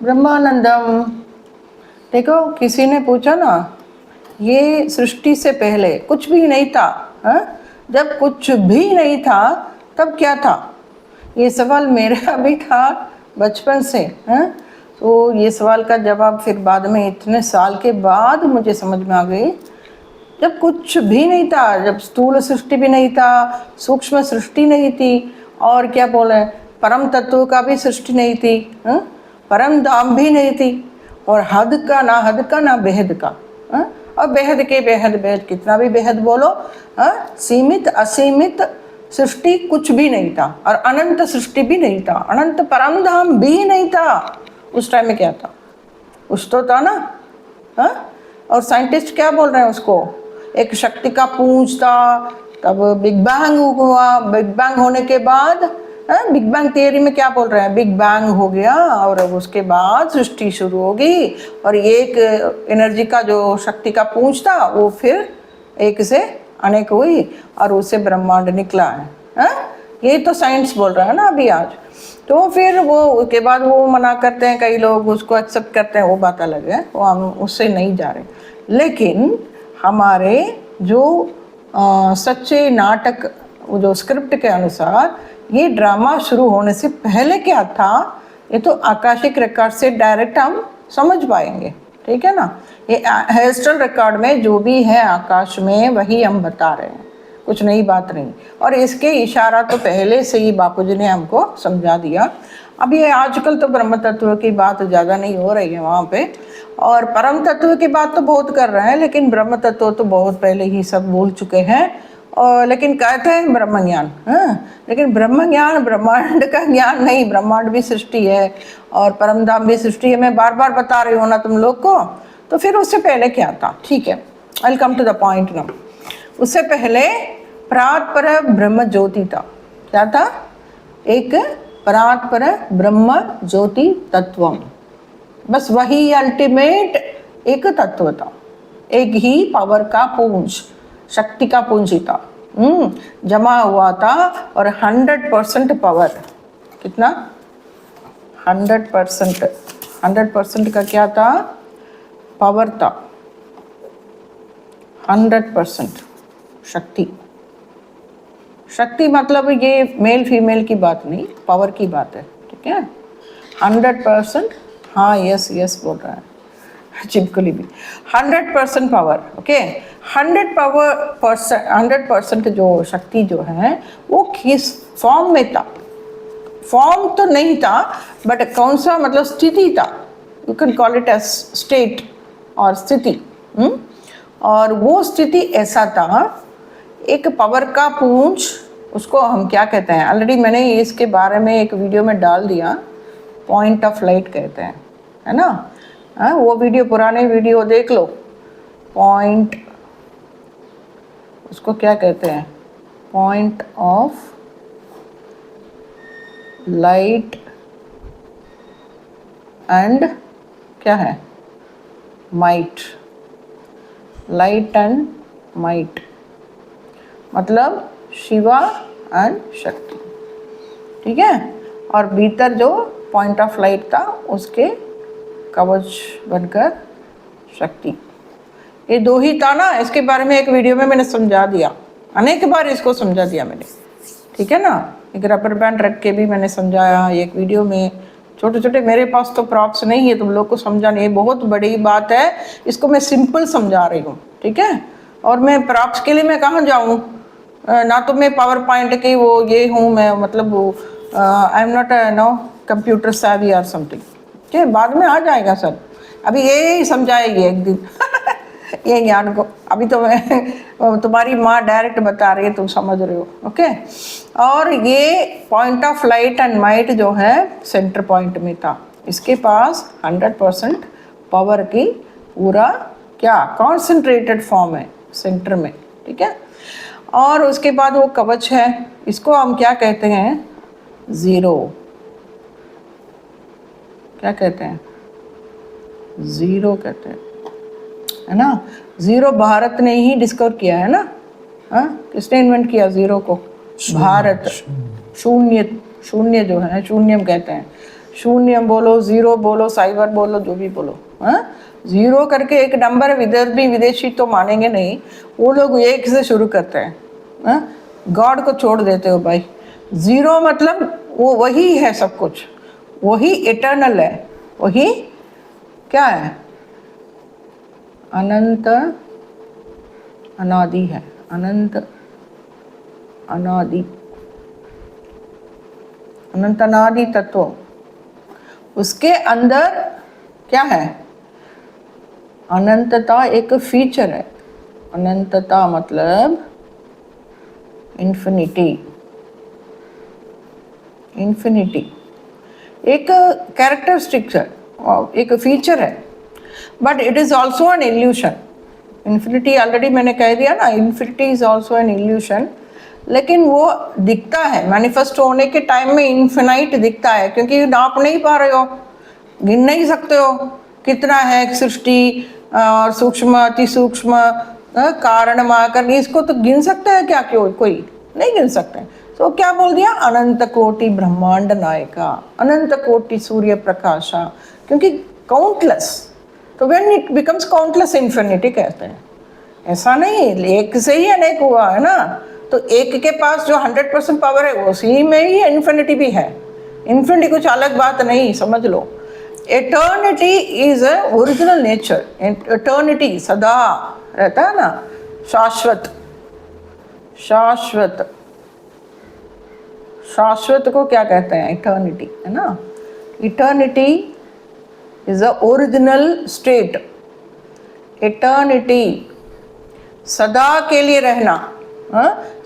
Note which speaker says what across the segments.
Speaker 1: ब्रह्मानंदम। देखो किसी ने पूछा ना, ये सृष्टि से पहले कुछ भी नहीं था, हा? जब कुछ भी नहीं था तब क्या था? ये सवाल मेरा भी था बचपन से। हा? तो ये सवाल का जवाब फिर बाद में इतने साल के बाद मुझे समझ में आ गई। जब कुछ भी नहीं था, जब स्थूल सृष्टि भी नहीं था, सूक्ष्म सृष्टि नहीं थी, और क्या बोले, परम तत्व का भी सृष्टि नहीं थी, हा? परम धाम भी नहीं थी, और हद का ना बेहद का, हा? और बेहद के बेहद, बेहद कितना भी बेहद बोलो, हा? सीमित असीमित सृष्टि कुछ भी नहीं था, और अनंत सृष्टि भी नहीं था, अनंत परम धाम भी नहीं था। उस टाइम में क्या था? कुछ तो था ना, हा? और साइंटिस्ट क्या बोल रहे हैं उसको? एक शक्ति का पुंज था, तब बिग बैंग हुआ, बिग बैंग होने के बाद बिग बैंग थियरी में क्या बोल रहे हैं? बिग बैंग हो गया और उसके बाद सृष्टि शुरू होगी, और एक एनर्जी का जो शक्ति का पुंज था वो फिर एक से अनेक हुई और उससे ब्रह्मांड निकला है। ये तो साइंस बोल रहा है ना अभी आज। तो फिर वो उसके बाद वो मना करते हैं, कई लोग उसको एक्सेप्ट करते हैं, वो बात अलग है, वो हम उससे नहीं जा रहे। लेकिन हमारे जो सच्चे नाटक, वो जो स्क्रिप्ट के अनुसार ये ड्रामा शुरू होने से पहले क्या था, ये तो आकाशिक रिकॉर्ड से डायरेक्ट हम समझ पाएंगे, ठीक है ना। ये हेस्टल रिकॉर्ड में जो भी है आकाश में वही हम बता रहे हैं, कुछ नई बात नहीं। और इसके इशारा तो पहले से ही बापूजी ने हमको समझा दिया। अब ये आजकल तो ब्रह्म तत्व की बात ज़्यादा नहीं हो रही है वहाँ पे, और परम तत्व की बात तो बहुत कर रहे हैं, लेकिन ब्रह्म तत्व तो बहुत पहले ही सब बोल चुके हैं। और लेकिन कहते हैं ब्रह्म ज्ञान, लेकिन ब्रह्म ज्ञान ब्रह्मांड का ज्ञान नहीं, ब्रह्मांड भी सृष्टि है और परमधाम भी सृष्टि है। मैं बार बार बता रही हूँ ना तुम लोग को। तो फिर उससे पहले क्या था? ठीक है, I come to the point now. उससे पहले परात्पर ब्रह्म ज्योति था। क्या था? एक परात्पर ब्रह्म ज्योति तत्वम, बस वही अल्टीमेट एक तत्व था, एक ही पावर का पुंज, शक्ति का पुंज ही था, जमा हुआ था। और 100% पावर, कितना? 100%, 100% का क्या था? पावर था, 100% शक्ति। शक्ति मतलब ये मेल फीमेल की बात नहीं, पावर की बात है, ठीक है। 100%, हाँ यस यस बोल रहा है चिपकली भी। 100% पावर, ओके। 100% जो शक्ति जो है वो किस फॉर्म में था? फॉर्म तो नहीं था, बट कौन सा, मतलब स्थिति था। You can call it as state और स्थिति। और वो स्थिति ऐसा था, एक पावर का पुंज, उसको हम क्या कहते हैं? ऑलरेडी मैंने इसके बारे में एक वीडियो में डाल दिया, पॉइंट ऑफ लाइट कहते हैं, है ना। वो वीडियो, पुराने वीडियो देख लो। पॉइंट, उसको क्या कहते हैं? पॉइंट ऑफ लाइट एंड क्या है? माइट। लाइट एंड माइट मतलब शिवा एंड शक्ति, ठीक है। और भीतर जो पॉइंट ऑफ लाइट था उसके कवच बनकर शक्ति। ये दो ही था ना। इसके बारे में एक वीडियो में मैंने समझा दिया, अनेक बार इसको समझा दिया मैंने, ठीक है ना। एक रबर बैंड रख के भी मैंने समझाया एक वीडियो में। छोटे छोटे, मेरे पास तो प्रॉप्स नहीं है तुम लोग को समझाने, ये बहुत बड़ी बात है, इसको मैं सिंपल समझा रही हूँ, ठीक है। और मैं प्रॉप्स के लिए मैं कहाँ जाऊँ? ना तो मैं पावर पॉइंट की वो ये हूँ, मैं मतलब I am not know computer savvy और समथिंग, ठीक है। बाद में आ जाएगा सब, अभी ये समझाएगी एक दिन ये ज्ञान को। अभी तो मैं तुम्हारी माँ डायरेक्ट बता रही है, तुम समझ रहे हो, ओके। और ये point of light and might जो है सेंटर पॉइंट में था, इसके पास 100% पावर की पूरा क्या कॉन्सेंट्रेटेड फॉर्म है सेंटर में, ठीक है। और उसके बाद वो कवच है, इसको हम क्या कहते हैं? ज़ीरो। क्या कहते हैं? ज़ीरो कहते हैं, है ना। ज़ीरो भारत ने ही डिस्कवर किया है ना। हाँ, किसने इन्वेंट किया ज़ीरो को? भारत। शून्य, शून्य जो है, शून्यम कहते हैं। शून्य बोलो, जीरो बोलो, साइबर बोलो, जो भी बोलो, हाँ। जीरो करके एक नंबर विदर्भी विदेशी तो मानेंगे नहीं, वो लोग एक से शुरू करते हैं, हाँ। गॉड को छोड़ देते हो भाई। जीरो मतलब वो वही है, सब कुछ वही इटर्नल है, वही क्या है, अनंत अनादि है, अनंत अनादि, अनंत अनादि तत्व। उसके अंदर क्या है, अनंतता एक फीचर है। अनंतता मतलब इन्फिनिटी, इन्फिनिटी एक कैरेक्टरिस्टिक है, एक फीचर है, but it is also an illusion. Infinity already मैंने कह दिया ना, infinity is also an illusion. लेकिन वो दिखता है, मैनिफेस्ट होने के टाइम में इन्फिनाइट दिखता है, क्योंकि नाप नहीं पा रहे हो, गिन नहीं सकते हो कितना है सृष्टि और सूक्ष्म अति सूक्ष्म कारण माकर, इसको तो गिन सकते हैं क्या? कोई नहीं गिन सकते। तो क्या बोल दिया, अनंत कोटि ब्रह्मांड नायका, अनंत कोटि सूर्य प्रकाशा, क्योंकि काउंटलेस, तो when it becomes countless infinity कहते हैं। ऐसा नहीं एक से ही अनेक हुआ है ना, तो एक के पास जो 100% पावर है उसी में ही इन्फिनिटी भी है। इन्फिनिटी कुछ अलग बात नहीं, समझ लो। Eternity is a original nature. Eternity सदा रहता है ना, शाश्वत, शाश्वत, शाश्वत को क्या कहते हैं, इटर्निटी, है ना। Eternity is a original state. Eternity सदा के लिए रहना,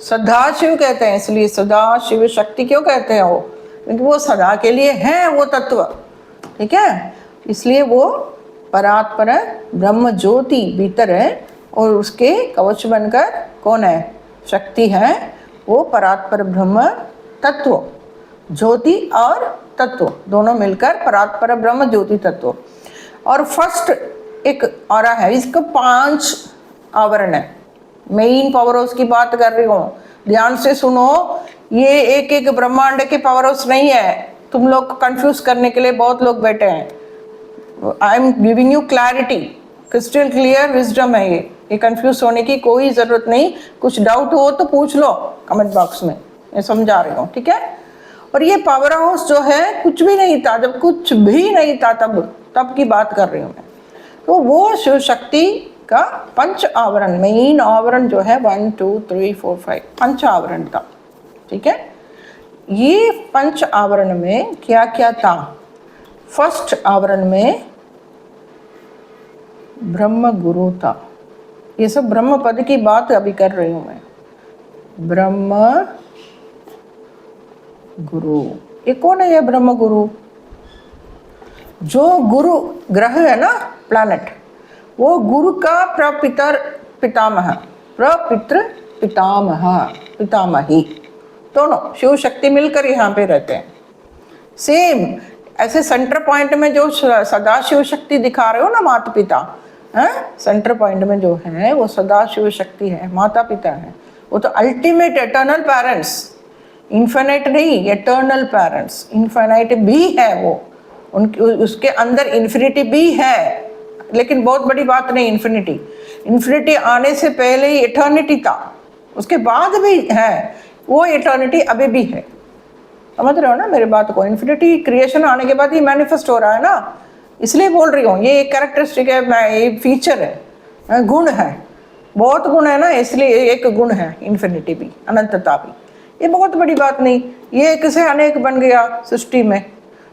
Speaker 1: सदाशिव कहते हैं, इसलिए सदाशिव शक्ति क्यों कहते हैं वो, क्योंकि वो सदा के लिए है वो तत्व, ठीक है। इसलिए वो परात्पर ब्रह्म ज्योति भीतर है, और उसके कवच बनकर कौन है, शक्ति है, वो परात्पर ब्रह्म तत्व, ज्योति और तत्व दोनों मिलकर परात्पर ब्रह्म ज्योति तत्व। और फर्स्ट एक ऑरा है, इसका 5 आवरण है। मेन पावर हाउस की बात कर रही हूँ, ध्यान से सुनो। ये एक एक ब्रह्मांड के पावर हाउस नहीं है, तुम लोग को कंफ्यूज करने के लिए बहुत लोग बैठे हैं। I am giving you clarity, crystal clear wisdom है ये कंफ्यूज होने की कोई ज़रूरत नहीं। कुछ डाउट हो तो पूछ लो कमेंट बॉक्स में, मैं समझा रही हूँ, ठीक है। और ये पावर हाउस जो है कुछ भी नहीं था, जब कुछ भी नहीं था तब की बात कर रही हूँ मैं। तो वो शिव शक्ति का 5 आवरण, मेन आवरण जो है 1 2 3 4 5 5 आवरण था, ठीक है। ये 5 आवरण में क्या क्या था? फर्स्ट आवरण में ब्रह्म गुरु था। ये सब ब्रह्म पद की बात अभी कर रही हूँ मैं। ब्रह्म गुरु, ये कौन है ये ब्रह्म गुरु? जो गुरु ग्रह है ना, प्लैनेट, वो गुरु का प्रपितर पितामह, प्रपितृ पितामह, पितामही, दोनों शिव शक्ति मिलकर यहाँ पे रहते हैं। सेम ऐसे सेंटर पॉइंट में जो सदा शिव शक्ति दिखा रहे हो ना, माता पिता, सेंटर पॉइंट में जो है वो सदा शिव शक्ति है, माता पिता है। वो तो अल्टीमेट एटर्नल पेरेंट्स, इन्फिनाइट नहीं, एटर्नल पेरेंट्स। इन्फिनाइट भी है वो, उनकी उसके अंदर इन्फिनिटी भी है, लेकिन बहुत बड़ी बात नहीं। इन्फिनिटी आने से पहले ही इटर्निटी था, उसके बाद भी है, वो इटर्निटी अभी भी है। समझ रहे हो ना मेरी बात को? इन्फिनिटी क्रिएशन आने के बाद ही मैनिफेस्ट हो रहा है ना, इसलिए बोल रही हूँ। ये एक कैरेक्टरिस्टिक है, ये फीचर है, गुण है, बहुत गुण है ना, इसलिए एक गुण है इन्फिनिटी भी, अनंतता भी। ये बहुत बड़ी बात नहीं, ये एक से अनेक बन गया सृष्टि में।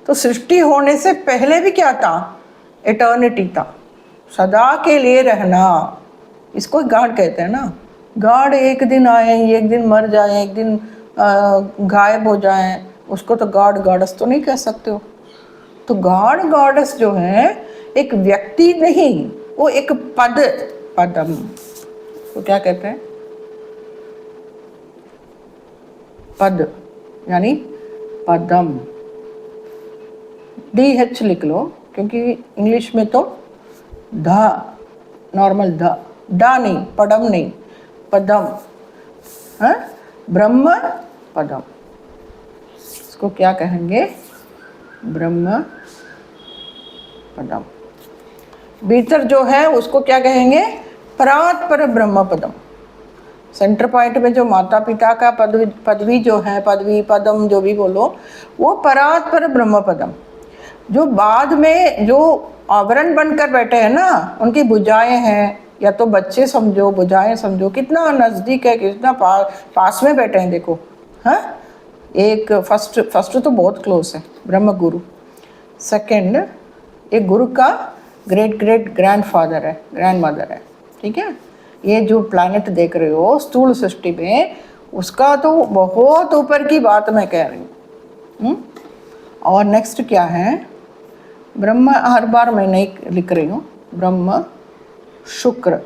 Speaker 1: तो सृष्टि होने से पहले भी क्या था? इटर्निटी था, सदा के लिए रहना। इसको गॉड कहते हैं ना। गॉड एक दिन आए, एक दिन मर जाए, एक दिन गायब हो जाए, उसको तो गॉड गॉडेस तो नहीं कह सकते हो। तो गॉड गॉडेस जो है एक व्यक्ति नहीं, वो एक पद, पदम, तो क्या कहते हैं? पद यानी पदम। DH लिख लो, क्योंकि इंग्लिश में तो ध, नॉर्मल ध, डा नहीं, पदम नहीं, पदम, ब्रह्म पदम। इसको क्या कहेंगे? ब्रह्म पदम। भीतर जो है उसको क्या कहेंगे? परात् पर ब्रह्म पदम। सेंटर पॉइंट में जो माता पिता का पदवी जो है, पदवी पदम जो भी बोलो, वो परात् पर ब्रह्म पदम। जो बाद में जो आवरण बनकर बैठे हैं ना, उनकी भुजाएं हैं, या तो बच्चे समझो, भुजाएं समझो, कितना नज़दीक है, कितना पास में बैठे हैं देखो। हाँ, एक फर्स्ट तो बहुत क्लोज है, ब्रह्म गुरु। सेकंड, एक गुरु का ग्रेट ग्रेट ग्रैंडफादर है, ग्रैंड मदर है। ठीक है, ये जो प्लैनेट देख रहे हो स्थूल सृष्टि में, उसका तो बहुत ऊपर की बात मैं कह रही हूँ। और नेक्स्ट क्या है? ब्रह्म, हर बार मैं नहीं लिख रही हूँ, ब्रह्म शुक्र,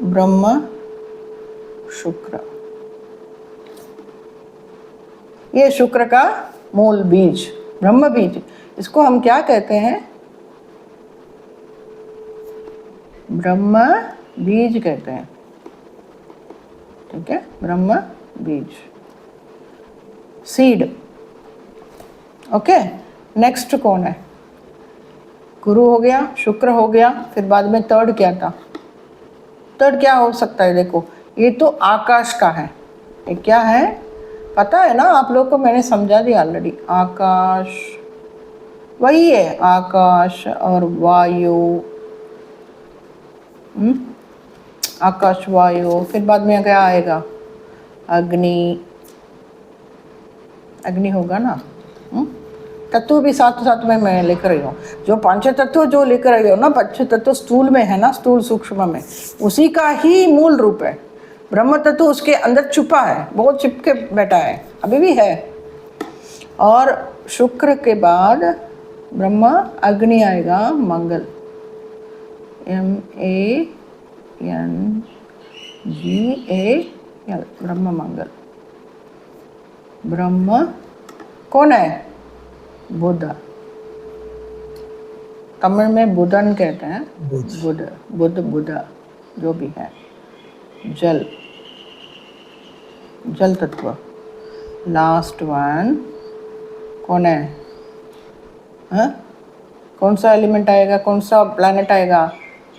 Speaker 1: ब्रह्म शुक्र, ये शुक्र का मूल बीज, ब्रह्म बीज। इसको हम क्या कहते हैं? ब्रह्म बीज कहते हैं। ठीक है, ब्रह्म बीज, सीड। ओके, नेक्स्ट कौन है? गुरु हो गया, शुक्र हो गया, फिर बाद में थर्ड क्या था? थर्ड क्या हो सकता है? देखो, ये तो आकाश का है। ये क्या है पता है ना आप लोग को? मैंने समझा दिया ऑलरेडी। आकाश वही है, आकाश और वायु। आकाश वायु, फिर बाद में क्या आएगा? अग्नि। अग्नि होगा ना। तत्व भी साथ साथ में मैं लिख रही हूँ। जो पंच तत्व जो लिख रही हो ना, पंच तत्व स्थूल में है ना, स्थूल सूक्ष्म में, उसी का ही मूल रूप है। ब्रह्म तत्व उसके अंदर छुपा है, बहुत चिपके बैठा है, अभी भी है। और शुक्र के बाद ब्रह्म, अग्नि आएगा, मंगल, MANGAL, ब्रह्म मंगल। ब्रह्म कौन है? बुध। तमिल में बुधन कहते हैं, बुध, बुध, बुध जो भी है। जल, जल तत्व। लास्ट वन कौन है? हाँ, कौन सा एलिमेंट आएगा, कौन सा प्लैनेट आएगा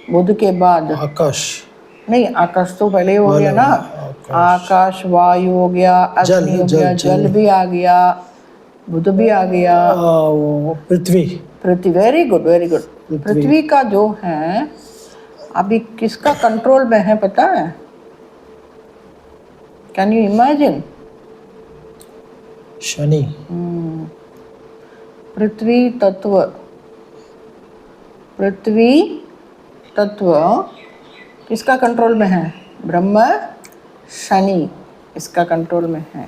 Speaker 1: बुध के बाद?
Speaker 2: आकाश
Speaker 1: नहीं, आकाश तो पहले हो गया ना। आकाश, वायु हो गया, अग्नि हो गया, जल भी आ गया, बुध भी आ गया,
Speaker 2: पृथ्वी।
Speaker 1: पृथ्वी, वेरी गुड, वेरी गुड। पृथ्वी का जो है अभी किसका कंट्रोल में है पता है? Can you imagine?
Speaker 2: शनि।
Speaker 1: पृथ्वी तत्व, पृथ्वी तत्व किसका कंट्रोल में है? ब्रह्म शनि इसका कंट्रोल में है।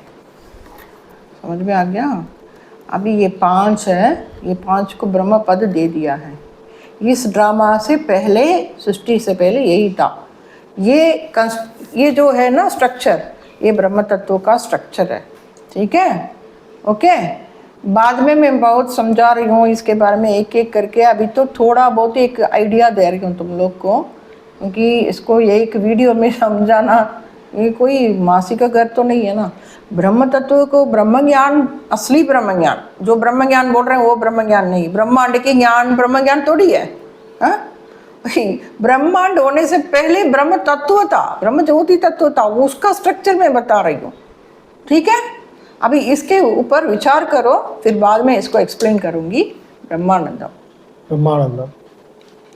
Speaker 1: समझ में आ गया? अभी ये 5 है, ये 5 को ब्रह्म पद दे दिया है। इस ड्रामा से पहले, सृष्टि से पहले यही था। ये जो है ना स्ट्रक्चर, ये ब्रह्म तत्व का स्ट्रक्चर है। ठीक है, ओके। बाद में मैं बहुत समझा रही हूँ इसके बारे में एक एक करके। अभी तो थोड़ा बहुत एक आइडिया दे रही हूँ तुम लोग को, क्योंकि इसको एक वीडियो में समझाना ये कोई मासिक घर तो नहीं है ना। ब्रह्म तत्व को ब्रह्म ज्ञान, असली ब्रह्म ज्ञान, जो ब्रह्म ज्ञान बोल रहे हैं वो ब्रह्म ज्ञान नहीं, ब्रह्मांड के ज्ञान ब्रह्म ज्ञान थोड़ी है। ब्रह्मांड होने से पहले ब्रह्म तत्व था, ब्रह्म ज्योति तत्व था, उसका स्ट्रक्चर मैं बता रही हूँ। ठीक है, अभी इसके ऊपर विचार करो, फिर बाद में इसको एक्सप्लेन करूंगी। ब्रह्मानंदम।
Speaker 2: ब्रह्मानंदम।